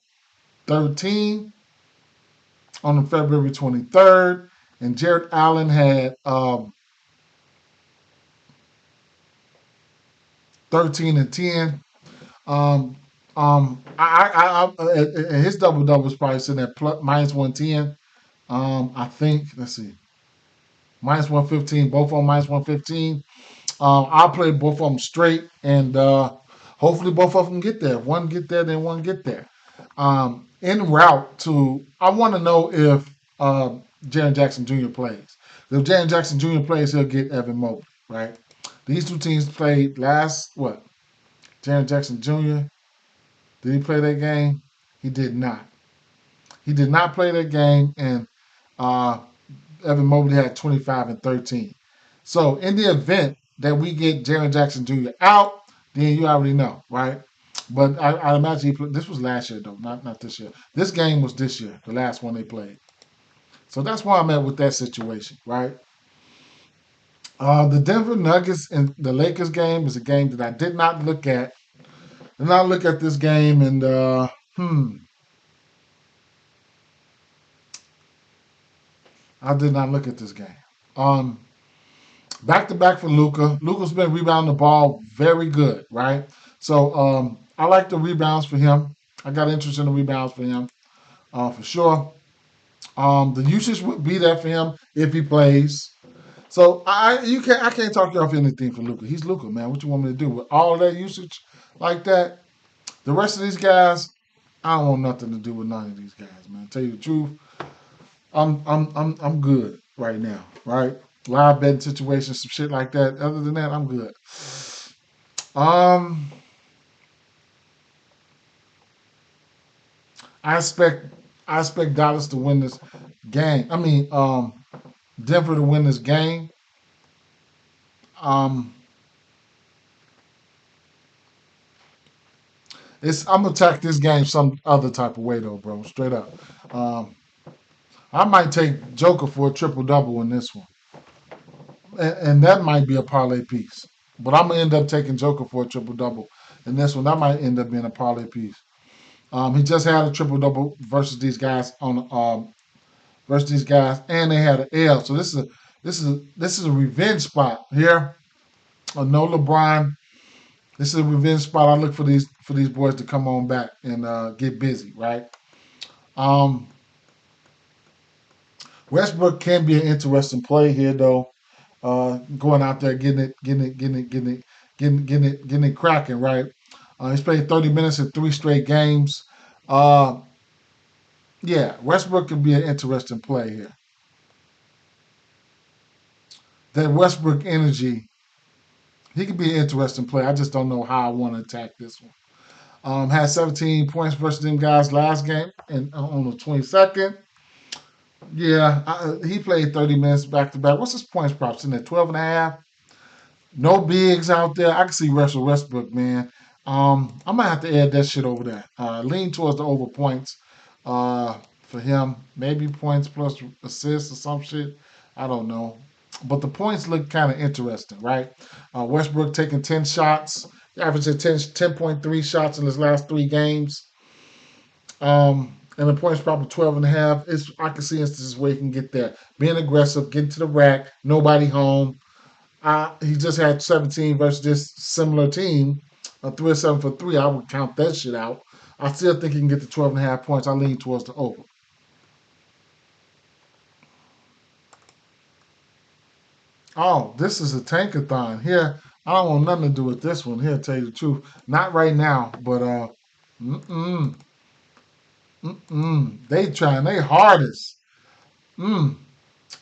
[SPEAKER 1] 13 on February 23rd, and Jared Allen had 13 and 10. And his double double was probably sitting at minus 110. I think, let's see, minus 115, both on minus 115. I'll play both of them straight, and hopefully both of them get there. If one get there, then one get there. En route to, I want to know if Jaren Jackson Jr. plays. If Jaren Jackson Jr. plays, he'll get Evan Mobley, right? These two teams played last, what? Jaren Jackson Jr., did he play that game? He did not. He did not play that game, and uh, Evan Mobley had 25 and 13. So in the event that we get Jaren Jackson Jr. out, then you already know, right? But I imagine this was last year though, not this year. This game was this year, the last one they played. So that's where I'm at with that situation, right? The Denver Nuggets and the Lakers game is a game that I did not look at. Did not look at this game, and I did not look at this game. Um, Back to back for Luca. Luca's been rebounding the ball very good, right? So I like the rebounds for him. I got interest in the rebounds for him, for sure. The usage would be there for him if he plays. So I can't talk you off anything for Luca. He's Luca, man. What you want me to do with all that usage like that? The rest of these guys, I don't want nothing to do with none of these guys, man. Tell you the truth, I'm good right now, right? Live betting situations, some shit like that. Other than that, I'm good. Um, I expect I expect Dallas to win this game. I mean, Denver to win this game. Um, I'm gonna attack this game some other type of way though, bro. Straight up. Um, I might take Joker for a triple double in this one, and that might be a parlay piece. But I'm gonna end up taking Joker for a triple double in this one. That might end up being a parlay piece. He just had a triple double versus these guys, and they had an L. So this is a revenge spot here. No LeBron. This is a revenge spot. I look for these boys to come on back and get busy, right? Um, Westbrook can be an interesting play here, though. Going out there, getting it cracking, right? He's played 30 minutes in 3 straight games. Uh, yeah, Westbrook can be an interesting play here. That Westbrook energy, he could be an interesting play. I just don't know how I want to attack this one. Had 17 points versus them guys last game and on the 22nd. Yeah, he played 30 minutes back to back. What's his points props in there? 12 and a half. No bigs out there. I can see Russell Westbrook, man. I might have to add that shit over there. Lean towards the over points for him. Maybe points plus assists or some shit. I don't know. But the points look kind of interesting, right? Westbrook taking 10 shots, averaging 10.3 shots in his last 3 games. And the points probably 12 and a half. I can see instances where he can get there. Being aggressive, getting to the rack, nobody home. He just had 17 versus this similar team. 3 or 7 for 3. I would count that shit out. I still think he can get to 12 and a half points. I lean towards the over. Oh, this is a tankathon. Here, I don't want nothing to do with this one here, tell you the truth. Not right now, but mm-mm, they trying their hardest. Mm,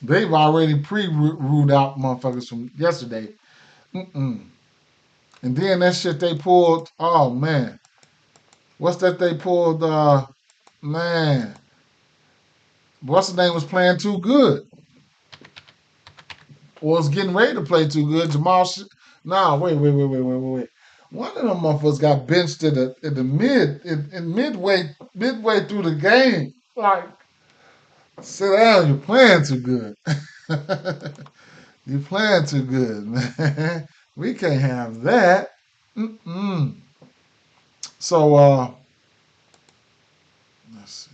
[SPEAKER 1] they've already pre-ruled out motherfuckers from yesterday. Mm-mm. And then that shit they pulled, oh man. What's that they pulled, man. What's the name was playing too good. Or was getting ready to play too good. Nah, wait. One of them motherfuckers got benched in the midway through the game. Like, sit down, you're playing too good. You're playing too good, man. We can't have that. Mm-mm. So let's see.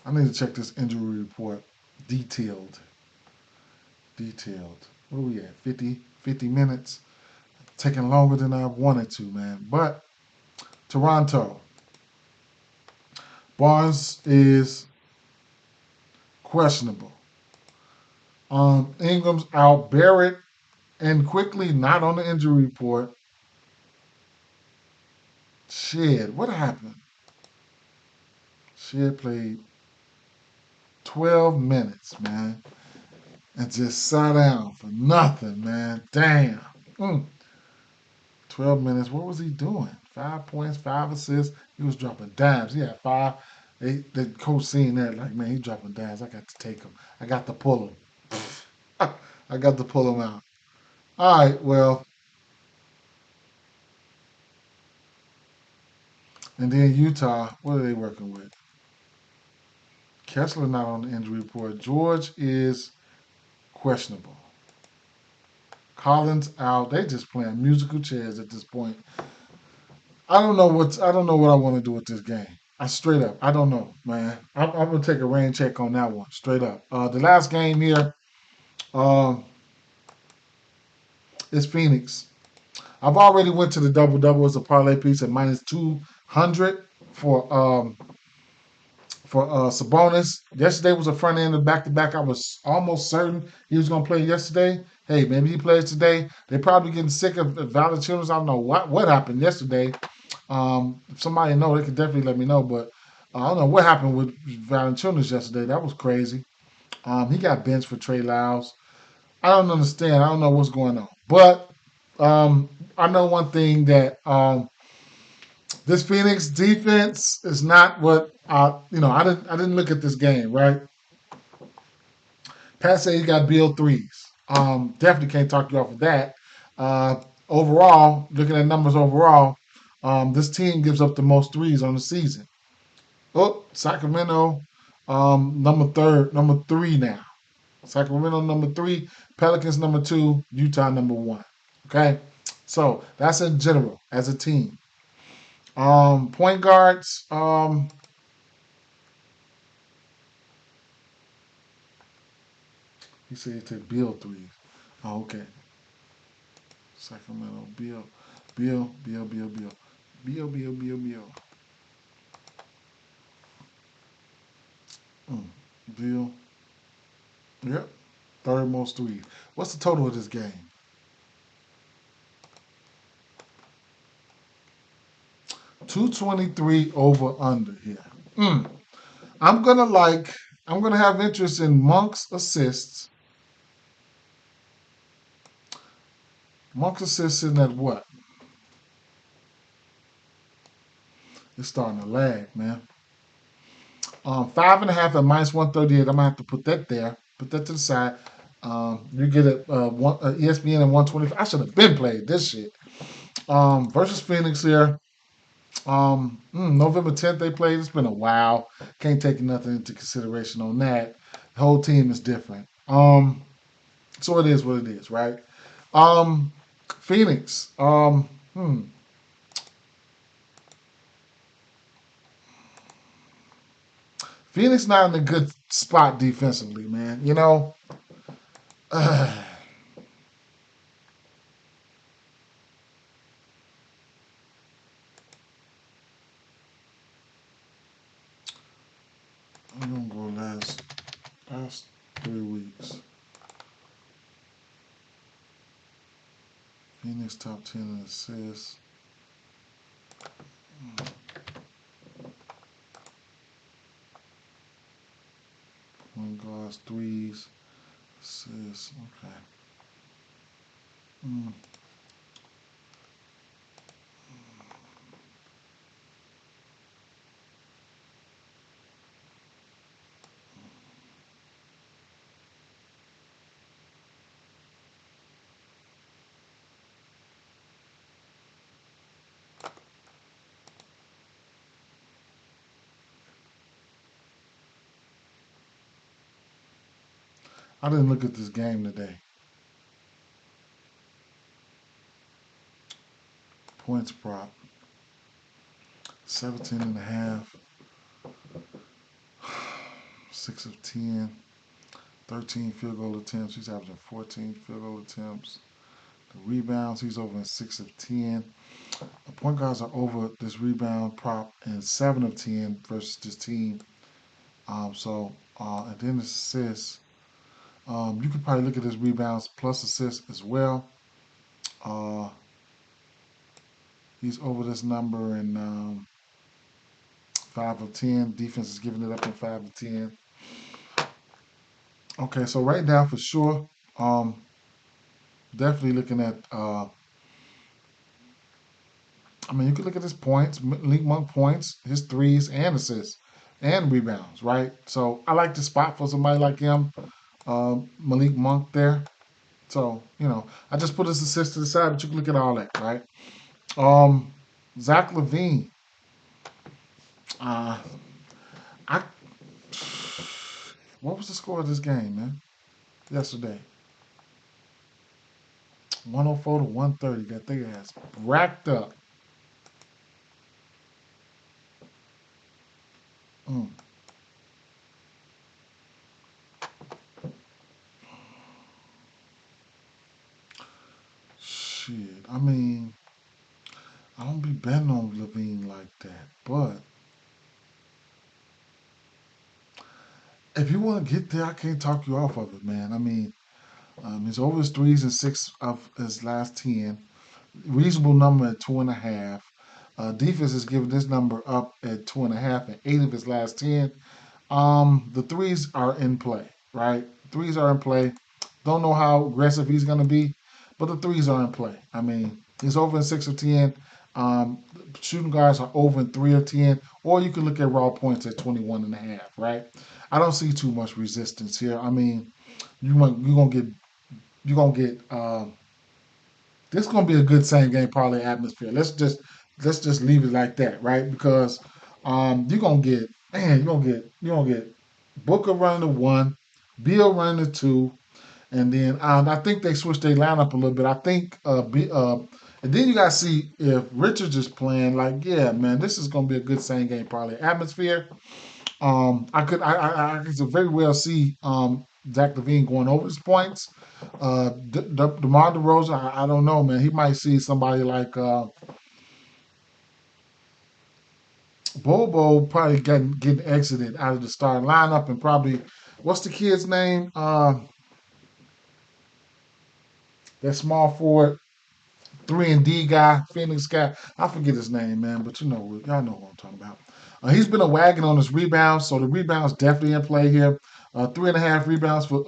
[SPEAKER 1] I need to check this injury report. Detailed. Detailed. What are we at? 50 minutes? Taking longer than I wanted to, man. But Toronto. Barnes is questionable. Ingram's out. Barrett and quickly not on the injury report. Shit, what happened? Shit played 12 minutes, man. And just sat down for nothing, man. Damn. Mm. 12 minutes. What was he doing? 5 points, 5 assists. He was dropping dimes. He had five. The coach seen that, like, man, he's dropping dimes. I got to take him. I got to pull him. I got to pull him out. All right, well, and then Utah, what are they working with? Kessler not on the injury report. George is questionable. Collins out. They just playing musical chairs at this point. I don't know what I want to do with this game. I straight up. I don't know, man. I'm gonna take a rain check on that one. Straight up. The last game here um, is Phoenix. I've already went to the double double as a parlay piece at -200 for Sabonis. Yesterday was a front end of back to back. I was almost certain he was gonna play yesterday. Hey, maybe he plays today. They're probably getting sick of Valanciunas. I don't know what happened yesterday. If somebody know, they could definitely let me know. But I don't know what happened with Valanciunas yesterday. That was crazy. He got benched for Trey Lyles. I don't understand. I don't know what's going on. But I know one thing that this Phoenix defense is not what I didn't look at this game, right? Pat said he got Bill threes. Definitely can't talk you off of that. Overall, looking at numbers overall, this team gives up the most threes on the season. Oh, Sacramento, number three now. Sacramento number three, Pelicans number two, Utah number one. Okay, so that's in general as a team. Point guards. He said he took Bill threes. Oh, okay. Sacramento, Bill. Mm. Bill. Yep. Third most threes. What's the total of this game? 223 over under here. Mm. I'm gonna like. I'm gonna have interest in Monk's assists. Monk's assists in at what? It's starting to lag, man. 5.5 at -138. I'm gonna have to put that there. Put that to the side. You get it. ESPN at 125. I should have been played this shit. Versus Phoenix here. November 10th they played. It's been a while. Can't take nothing into consideration on that. The whole team is different. So it is what it is, right? Um, Phoenix. Phoenix not in a good spot defensively, man. You know, I'm gonna go last 3 weeks. Phoenix top 10 in assists. Point guards, threes, assists. Okay. Mm. I didn't look at this game today. Points prop. 17 and a half. 6 of 10. 13 field goal attempts. He's averaging 14 field goal attempts. The rebounds, he's over in 6 of 10. The point guards are over this rebound prop in 7 of 10 versus this team. And then the assists. You could probably look at his rebounds plus assists as well. Uh, he's over this number in 5 of 10. Defense is giving it up in 5 of 10. Okay, so right now for sure, definitely looking at. I mean, you could look at his points, League Monk points, his threes and assists, and rebounds. Right. So I like the spot for somebody like him, Malik Monk there. So I just put his assists to the side, but you can look at all that. Right. Um, Zach Levine. Uh, I What was the score of this game, man? Yesterday, 104 to 130. Got their ass racked up. Mm. Shit. I mean, I don't be betting on Levine like that, but if you want to get there, I can't talk you off of it, man. I mean, he's over his threes and 6 of his last 10. Reasonable number at 2.5. Defense is giving this number up at 2.5 and 8 of his last 10. The threes are in play, right? Threes are in play. Don't know how aggressive he's going to be, but the threes are in play. I mean, he's over in 6 of 10. Um, Shooting guards are over in 3 of 10, or you can look at raw points at 21.5, right? I don't see too much resistance here. I mean, you're gonna get you're gonna get this is gonna be a good same game parlay atmosphere. Let's just leave it like that, right? Because you're gonna get you're gonna get Booker running the one, Beal running the two, and then I think they switched their lineup a little bit. I think and then you gotta see if Richards is playing. Like, yeah, man, this is gonna be a good same game parlay atmosphere. I could very well see Zach Levine going over his points. DeMar DeRozan, I don't know, man. He might see somebody like Bobo probably getting exited out of the starting lineup, and probably what's the kid's name? That small forward 3 and D guy, Phoenix guy. I forget his name, man, but y'all know what I'm talking about. He's been a wagon on his rebounds, so the rebounds definitely in play here. 3.5 rebounds for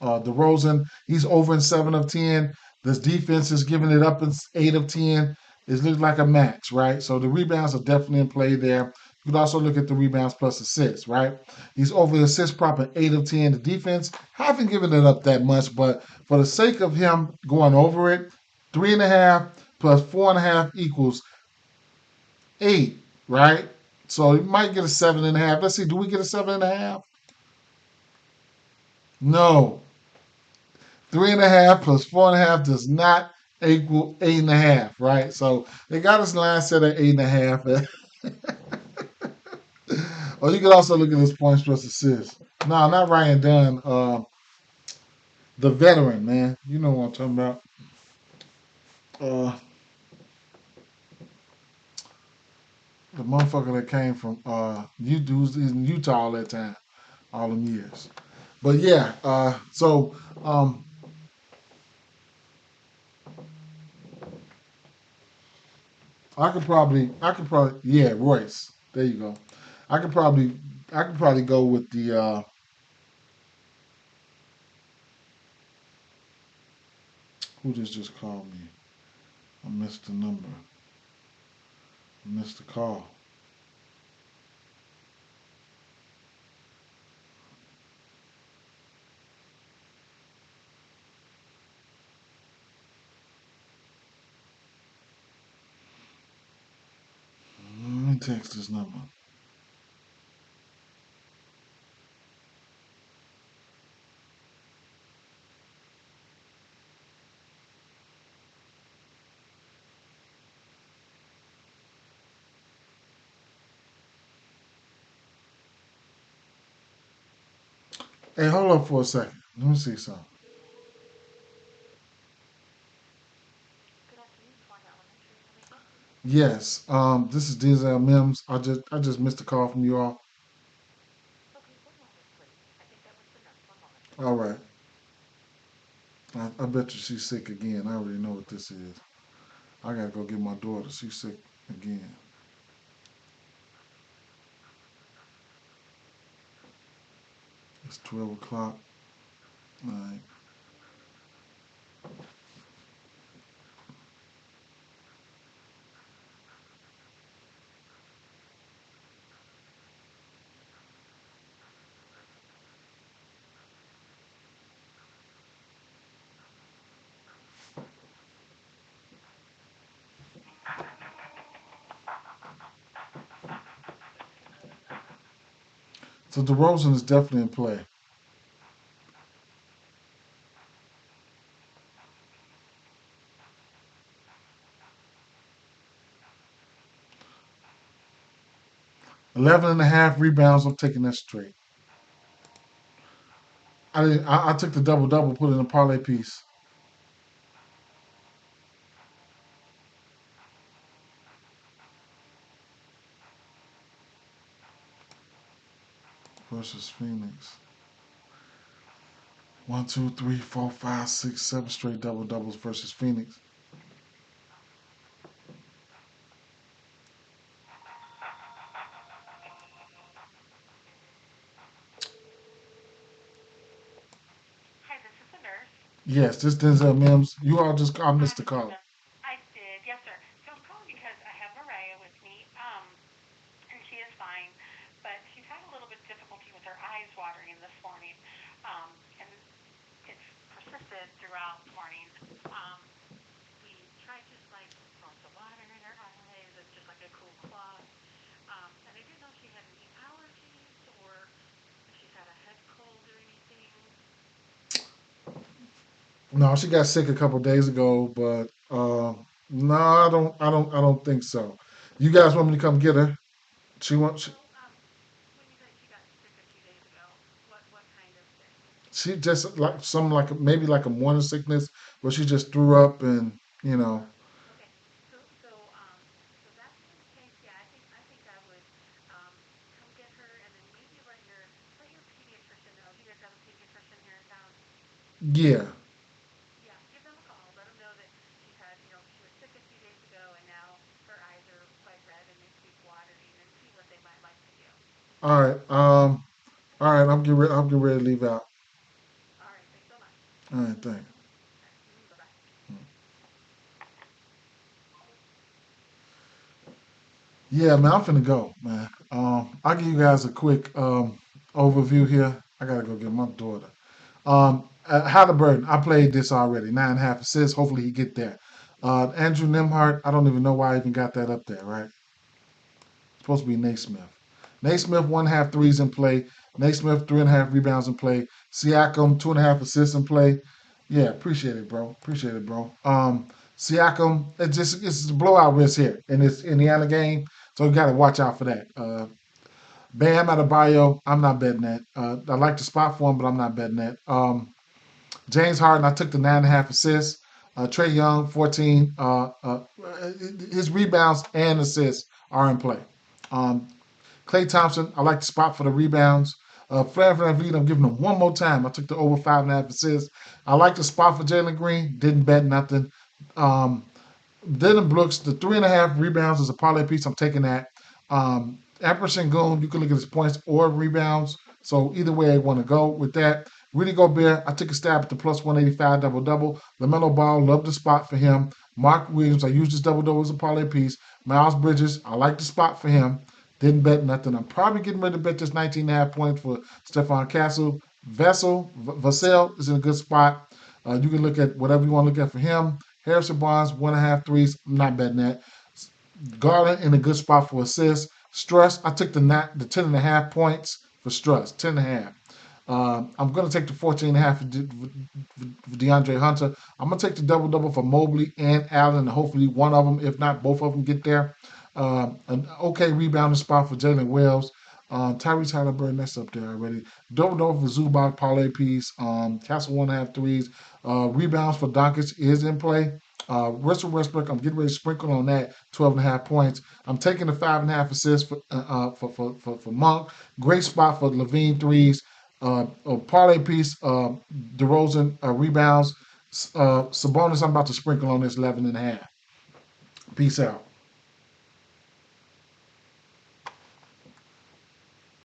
[SPEAKER 1] DeRozan. He's over in 7 of 10. This defense is giving it up in 8 of 10. It looks like a match, right? So the rebounds are definitely in play there. You can also look at the rebounds plus assists, right? He's over the assist prop at 8 of 10. The defense haven't given it up that much, but for the sake of him going over it, 3.5 plus 4.5 equals 8, right? So you might get a 7.5. Let's see, do we get a 7.5? No. 3.5 plus 4.5 does not equal 8.5, right? So they got his line set at 8.5. Or you can also look at his points plus assists. No, not Ryan Dunn. The veteran, man. You know what I'm talking about. Uh, the motherfucker that came from who's in Utah all that time, all them years. But yeah, so yeah, Royce. There you go. I could probably, I could probably go with the, who just called me? I missed the number. I missed the call. Let me text this number. Hey, hold up for a second. Let me see something. Yes, this is Denzel Mims. I just missed a call from you all. All right. I bet you she's sick again. I already know what this is. I gotta go get my daughter. She's sick again. It's 12 o'clock. All right. So DeRozan is definitely in play. 11 and a half rebounds. I'm taking that straight. I took the double double, put it in a parlay piece versus Phoenix. One, two, three, four, five, six, seven straight double doubles versus Phoenix. Yes, this Denzel Mims. You all just I missed the call. No, she got sick a couple days ago, but no, I don't think so. You guys want me to come get her? She wants. She just like some like maybe like a morning sickness, where she just threw up and you know. Yeah. All right. All right. I'm getting ready to leave out. All right. Thanks. Yeah, man. I'm finna go, man. I'll give you guys a quick overview here. I gotta go get my daughter. Halliburton, I played this already. 9.5 assists. Hopefully he get there. Andrew Nimhart, I don't even know why I even got that up there, right? Supposed to be Naismith. Naismith, 1.5 threes in play. Naismith, 3.5 rebounds in play. Siakam, 2.5 assists in play. Yeah, appreciate it, bro. Appreciate it, bro. Siakam, it's a blowout risk here in this Indiana game, so you got to watch out for that. Bam Adebayo, I'm not betting that. I like the spot for him, but I'm not betting that. James Harden, I took the 9.5 assists. Trey Young, 14. His rebounds and assists are in play. Um, Clay Thompson, I like the spot for the rebounds. Flair Van Vliet, I'm giving him one more time. I took the over 5.5 assists. I like the spot for Jalen Green. Didn't bet nothing. Um, Dylan Brooks, the 3.5 rebounds is a parlay piece. I'm taking that. Ampersand Goon, you can look at his points or rebounds. So either way I want to go with that. Rudy Gobert, I took a stab at the plus 185 double double. LaMelo Ball, love the spot for him. Mark Williams, I used this double double as a parlay piece. Miles Bridges, I like the spot for him. Didn't bet nothing. I'm probably getting ready to bet this 19.5 points for Stephon Castle. Vassell is in a good spot. You can look at whatever you want to look at for him. Harrison Barnes, 1.5 threes. I'm not betting that. Garland in a good spot for assists. Struss, I took the 10.5 points for Struss, 10.5. I'm going to take the 14.5 for DeAndre Hunter. I'm going to take the double double for Mobley and Allen, and hopefully one of them, if not both of them, get there. An okay rebounding spot for Jalen Wells. Tyrese Halliburton, that's up there already. Double double for Zubac, parlay piece. Castle 1.5 threes. Rebounds for Doncic is in play. Russell Westbrook, I'm getting ready to sprinkle on that 12.5 points. I'm taking the 5.5 assists for Monk. Great spot for Levine threes. A parlay piece, DeRozan rebounds. Sabonis, I'm about to sprinkle on this 11.5. Peace out.